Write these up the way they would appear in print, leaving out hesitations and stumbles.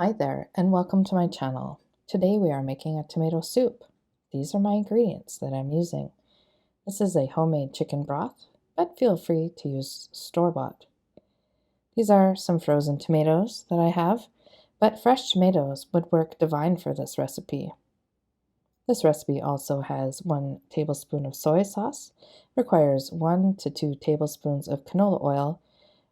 Hi there, and welcome to my channel. Today we are making a tomato soup. These are my ingredients that I'm using. This is a homemade chicken broth, but feel free to use store-bought. These are some frozen tomatoes that I have, but fresh tomatoes would work divine for this recipe. This recipe also has 1 tablespoon of soy sauce, requires 1 to 2 tablespoons of canola oil,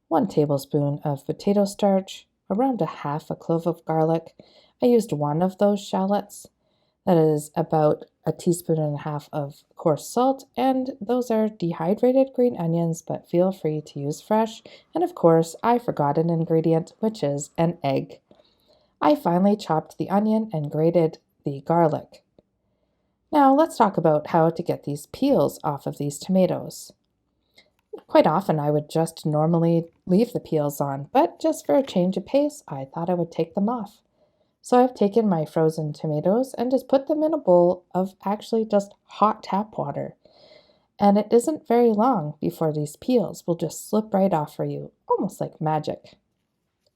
1 tablespoon of potato starch, around a clove of garlic. I used 1 of those shallots. That is about 1.5 teaspoons of coarse salt, and those are dehydrated green onions, but feel free to use fresh. And of course, I forgot an ingredient, which is an egg. I finely chopped the onion and grated the garlic. Now let's talk about how to get these peels off of these tomatoes. Quite often I would just normally leave the peels on, but just for a change of pace, I thought I would take them off. So I've taken my frozen tomatoes and just put them in a bowl of actually just hot tap water. And it isn't very long before these peels will just slip right off for you, almost like magic.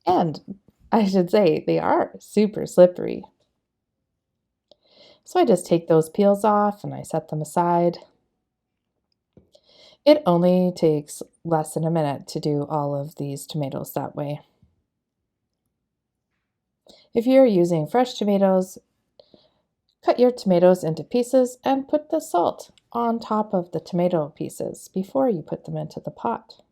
And I should say they are super slippery. So I just take those peels off and I set them aside. It only takes less than a minute to do all of these tomatoes that way. If you're using fresh tomatoes, cut your tomatoes into pieces and put the salt on top of the tomato pieces before you put them into the pot.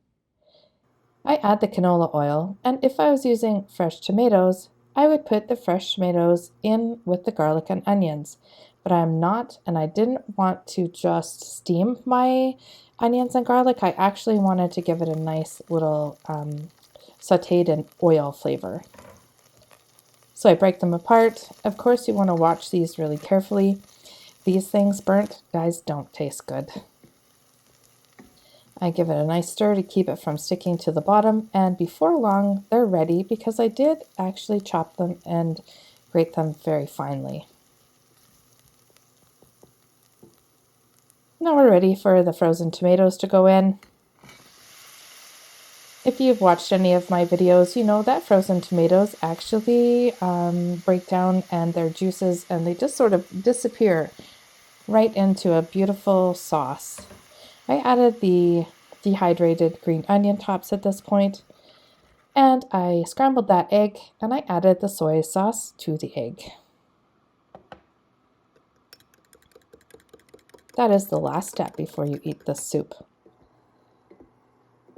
I add the canola oil, and if I was using fresh tomatoes, I would put the fresh tomatoes in with the garlic and onions, but I'm not, and I didn't want to just steam my onions and garlic. I actually wanted to give it a nice little sautéed in oil flavor. So I break them apart. Of course, you want to watch these really carefully. These things burnt, guys, don't taste good. I give it a nice stir to keep it from sticking to the bottom, and before long, they're ready because I did actually chop them and grate them very finely. Now we're ready for the frozen tomatoes to go in. If you've watched any of my videos, you know that frozen tomatoes actually break down and their juices, and they just sort of disappear right into a beautiful sauce. I added the dehydrated green onion tops at this point, and I scrambled that egg, and I added the soy sauce to the egg. That is the last step before you eat this soup.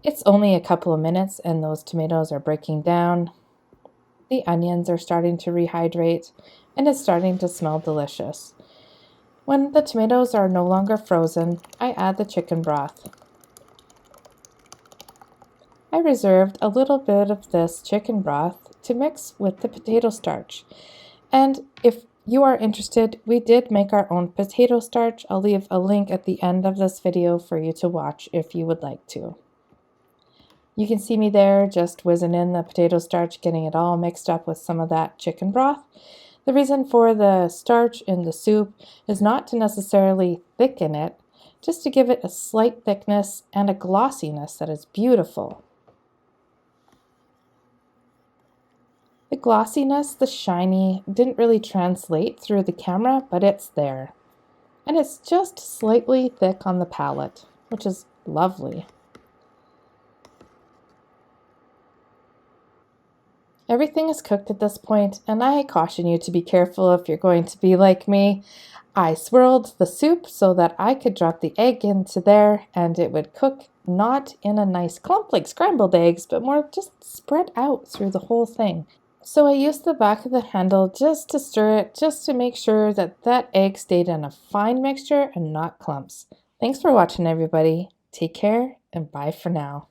It's only a couple of minutes and those tomatoes are breaking down. The onions are starting to rehydrate, and it's starting to smell delicious. When the tomatoes are no longer frozen, I add the chicken broth. I reserved a little bit of this chicken broth to mix with the potato starch. And if you are interested, we did make our own potato starch. I'll leave a link at the end of this video for you to watch if you would like to. You can see me there just whizzing in the potato starch, getting it all mixed up with some of that chicken broth. The reason for the starch in the soup is not to necessarily thicken it, just to give it a slight thickness and a glossiness that is beautiful. The glossiness, the shiny, didn't really translate through the camera, but it's there. And it's just slightly thick on the palate, which is lovely. Everything is cooked at this point, and I caution you to be careful if you're going to be like me. I swirled the soup so that I could drop the egg into there and it would cook not in a nice clump like scrambled eggs, but more just spread out through the whole thing. So I used the back of the handle just to stir it, just to make sure that that egg stayed in a fine mixture and not clumps. Thanks for watching, everybody. Take care and bye for now.